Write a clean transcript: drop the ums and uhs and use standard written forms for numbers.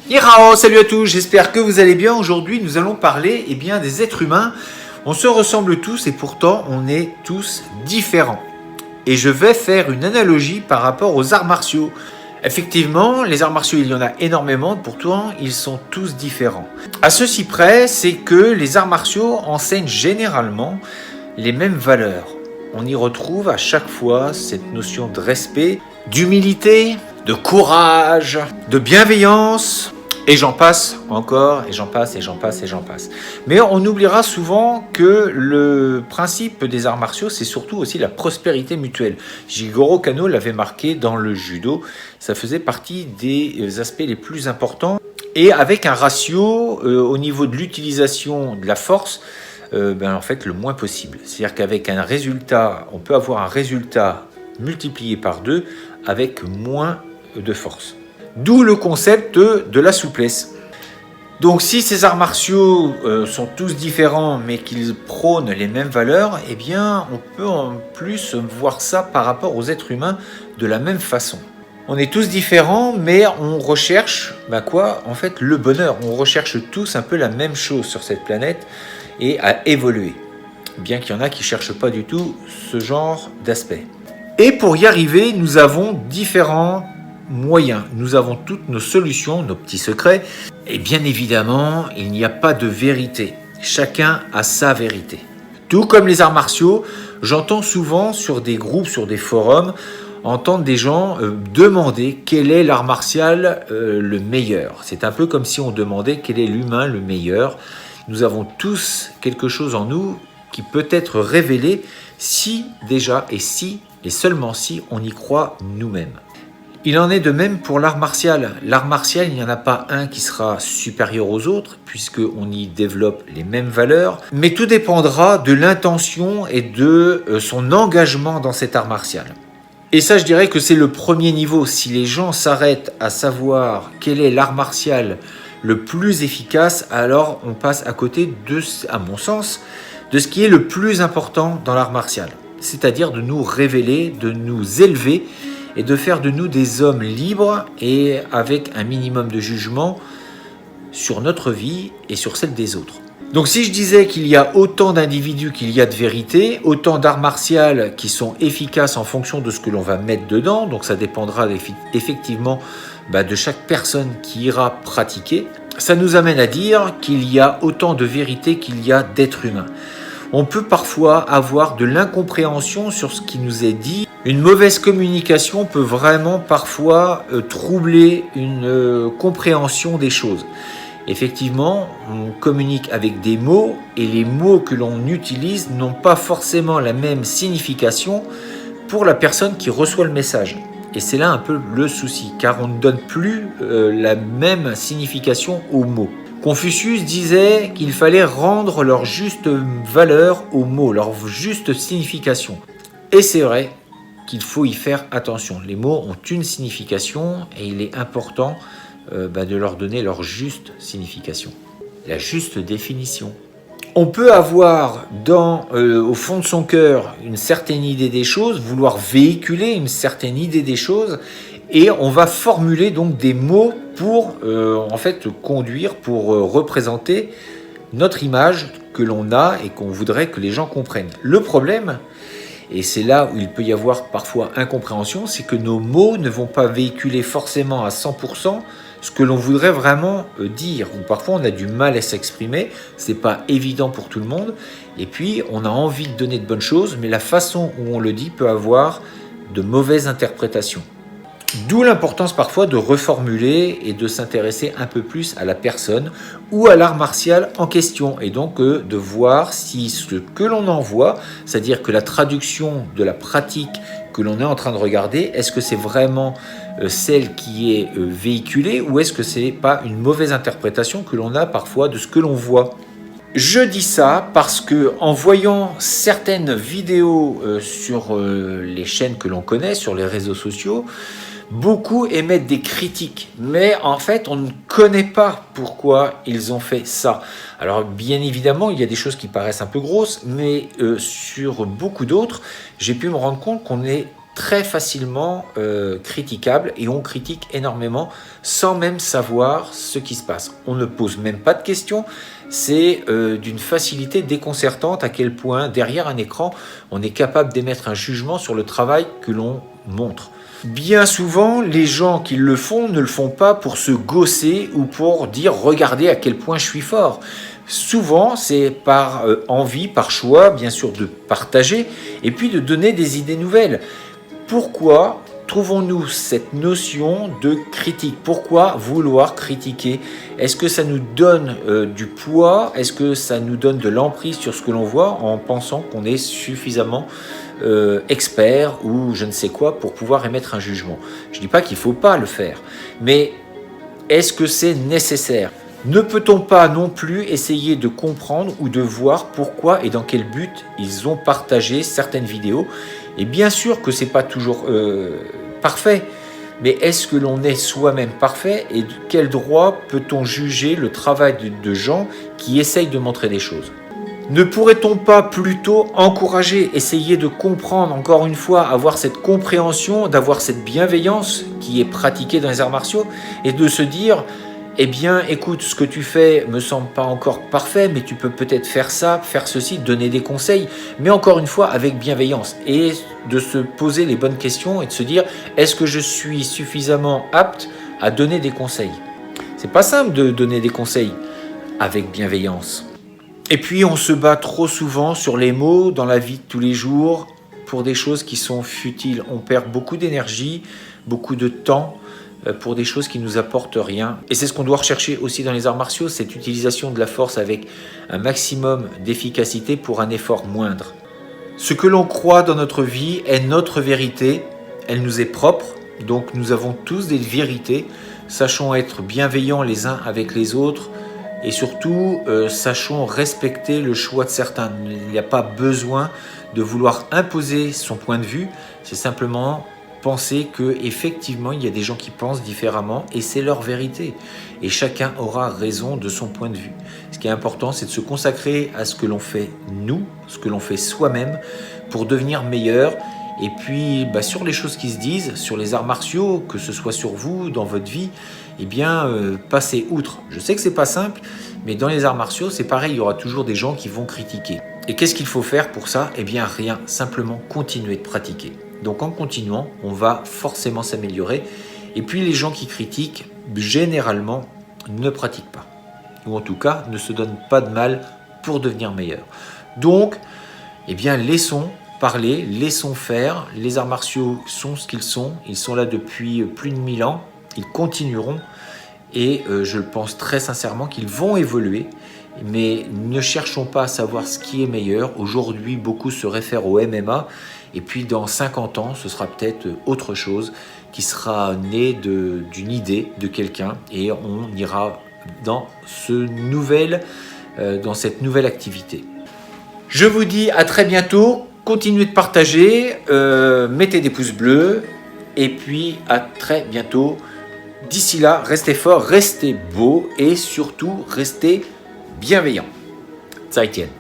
Nihao, salut à tous, j'espère que vous allez bien. Aujourd'hui, nous allons parler des êtres humains. On se ressemble tous et pourtant, on est tous différents. Et je vais faire une analogie par rapport aux arts martiaux. Effectivement, les arts martiaux, il y en a énormément, pourtant, ils sont tous différents. À ceci près, c'est que les arts martiaux enseignent généralement les mêmes valeurs. On y retrouve à chaque fois cette notion de respect, d'humilité, de courage, de bienveillance, et j'en passe encore, et j'en passe, et j'en passe, et j'en passe. Mais on oubliera souvent que le principe des arts martiaux, c'est surtout aussi la prospérité mutuelle. Jigoro Kano l'avait marqué dans le judo, ça faisait partie des aspects les plus importants, et avec un ratio au niveau de l'utilisation de la force, en fait le moins possible. C'est-à-dire qu'avec un résultat, on peut avoir un résultat multiplié par 2 avec moins de force. D'où le concept de la souplesse. Donc si ces arts martiaux sont tous différents mais qu'ils prônent les mêmes valeurs, on peut en plus voir ça par rapport aux êtres humains de la même façon. On est tous différents mais on recherche En fait le bonheur. On recherche tous un peu la même chose sur cette planète et à évoluer. Bien qu'il y en a qui ne cherchent pas du tout ce genre d'aspect. Et pour y arriver, nous avons différents moyens. Nous avons toutes nos solutions, nos petits secrets. Et bien évidemment, il n'y a pas de vérité. Chacun a sa vérité. Tout comme les arts martiaux, j'entends souvent sur des groupes, sur des forums, entendre des gens demander quel est l'art martial le meilleur. C'est un peu comme si on demandait quel est l'humain le meilleur. Nous avons tous quelque chose en nous qui peut être révélé si déjà et seulement si on y croit nous-mêmes. Il en est de même pour l'art martial. L'art martial, il n'y en a pas un qui sera supérieur aux autres, puisqu'on y développe les mêmes valeurs, mais tout dépendra de l'intention et de son engagement dans cet art martial. Et ça, je dirais que c'est le premier niveau. Si les gens s'arrêtent à savoir quel est l'art martial le plus efficace, alors on passe à côté à mon sens, de ce qui est le plus important dans l'art martial. C'est-à-dire de nous révéler, de nous élever et de faire de nous des hommes libres et avec un minimum de jugement sur notre vie et sur celle des autres. Donc si je disais qu'il y a autant d'individus qu'il y a de vérité, autant d'arts martiaux qui sont efficaces en fonction de ce que l'on va mettre dedans, donc ça dépendra effectivement de chaque personne qui ira pratiquer, ça nous amène à dire qu'il y a autant de vérité qu'il y a d'êtres humains. On peut parfois avoir de l'incompréhension sur ce qui nous est dit. Une mauvaise communication peut vraiment parfois troubler une compréhension des choses. Effectivement, on communique avec des mots et les mots que l'on utilise n'ont pas forcément la même signification pour la personne qui reçoit le message. Et c'est là un peu le souci, car on ne donne plus la même signification aux mots. Confucius disait qu'il fallait rendre leur juste valeur aux mots, leur juste signification. Et c'est vrai qu'il faut y faire attention. Les mots ont une signification et il est important de leur donner leur juste signification, la juste définition. On peut avoir au fond de son cœur une certaine idée des choses, vouloir véhiculer une certaine idée des choses, et on va formuler donc des mots pour conduire, pour représenter notre image que l'on a et qu'on voudrait que les gens comprennent. Le problème, et c'est là où il peut y avoir parfois incompréhension, c'est que nos mots ne vont pas véhiculer forcément à 100% ce que l'on voudrait vraiment dire. Ou parfois on a du mal à s'exprimer, c'est pas évident pour tout le monde, et puis on a envie de donner de bonnes choses, mais la façon où on le dit peut avoir de mauvaises interprétations. D'où l'importance parfois de reformuler et de s'intéresser un peu plus à la personne ou à l'art martial en question, et donc de voir si ce que l'on envoie, c'est-à-dire que la traduction de la pratique que l'on est en train de regarder, est-ce que c'est vraiment celle qui est véhiculée, ou est-ce que c'est pas une mauvaise interprétation que l'on a parfois de ce que l'on voit. Je dis ça parce que en voyant certaines vidéos sur les chaînes que l'on connaît, sur les réseaux sociaux, beaucoup émettent des critiques, mais en fait on ne connaît pas pourquoi ils ont fait ça. Alors bien évidemment il y a des choses qui paraissent un peu grosses, mais sur beaucoup d'autres j'ai pu me rendre compte qu'on est très facilement critiquables et on critique énormément sans même savoir ce qui se passe. On ne pose même pas de questions. C'est d'une facilité déconcertante à quel point derrière un écran, on est capable d'émettre un jugement sur le travail que l'on montre. Bien souvent, les gens qui le font ne le font pas pour se gausser ou pour dire « regardez à quel point je suis fort ». Souvent, c'est par envie, par choix, bien sûr, de partager et puis de donner des idées nouvelles. Pourquoi trouvons-nous cette notion de critique? Pourquoi vouloir critiquer? Est-ce que ça nous donne du poids? Est-ce que ça nous donne de l'emprise sur ce que l'on voit en pensant qu'on est suffisamment expert ou je ne sais quoi pour pouvoir émettre un jugement? Je ne dis pas qu'il ne faut pas le faire, mais est-ce que c'est nécessaire? Ne peut-on pas non plus essayer de comprendre ou de voir pourquoi et dans quel but ils ont partagé certaines vidéos? Et bien sûr que ce n'est pas toujours parfait, mais est-ce que l'on est soi-même parfait et de quel droit peut-on juger le travail de gens qui essayent de montrer des choses? Ne pourrait-on pas plutôt encourager, essayer de comprendre, encore une fois, avoir cette compréhension, d'avoir cette bienveillance qui est pratiquée dans les arts martiaux et de se dire eh bien, écoute, ce que tu fais me semble pas encore parfait, mais tu peux peut-être faire ça, faire ceci, donner des conseils, mais encore une fois avec bienveillance et de se poser les bonnes questions et de se dire est-ce que je suis suffisamment apte à donner des conseils? C'est pas simple de donner des conseils avec bienveillance. Et puis, on se bat trop souvent sur les mots dans la vie de tous les jours pour des choses qui sont futiles. On perd beaucoup d'énergie, beaucoup de temps pour des choses qui ne nous apportent rien. Et c'est ce qu'on doit rechercher aussi dans les arts martiaux, cette utilisation de la force avec un maximum d'efficacité pour un effort moindre. Ce que l'on croit dans notre vie est notre vérité, elle nous est propre, donc nous avons tous des vérités, sachons être bienveillants les uns avec les autres et surtout sachons respecter le choix de certains. Il n'y a pas besoin de vouloir imposer son point de vue, c'est simplement penser qu'effectivement il y a des gens qui pensent différemment et c'est leur vérité et chacun aura raison de son point de vue. Ce qui est important, c'est de se consacrer à ce que l'on fait nous, ce que l'on fait soi-même pour devenir meilleur. Et puis sur les choses qui se disent, sur les arts martiaux, que ce soit sur vous, dans votre vie, eh bien passez outre. Je sais que c'est pas simple, mais dans les arts martiaux c'est pareil, il y aura toujours des gens qui vont critiquer. Et qu'est-ce qu'il faut faire pour ça? Eh bien rien, simplement continuer de pratiquer. Donc en continuant, on va forcément s'améliorer. Et puis les gens qui critiquent, généralement, ne pratiquent pas. Ou en tout cas, ne se donnent pas de mal pour devenir meilleurs. Donc, eh bien, laissons parler, laissons faire. Les arts martiaux sont ce qu'ils sont. Ils sont là depuis plus de 1000 ans. Ils continueront. Et je pense très sincèrement qu'ils vont évoluer. Mais ne cherchons pas à savoir ce qui est meilleur. Aujourd'hui, beaucoup se réfèrent au MMA. Et puis dans 50 ans, ce sera peut-être autre chose qui sera né d'une idée de quelqu'un. Et on ira dans cette nouvelle activité. Je vous dis à très bientôt. Continuez de partager. Mettez des pouces bleus. Et puis à très bientôt. D'ici là, restez forts, restez beaux et surtout restez bienveillants. 再见。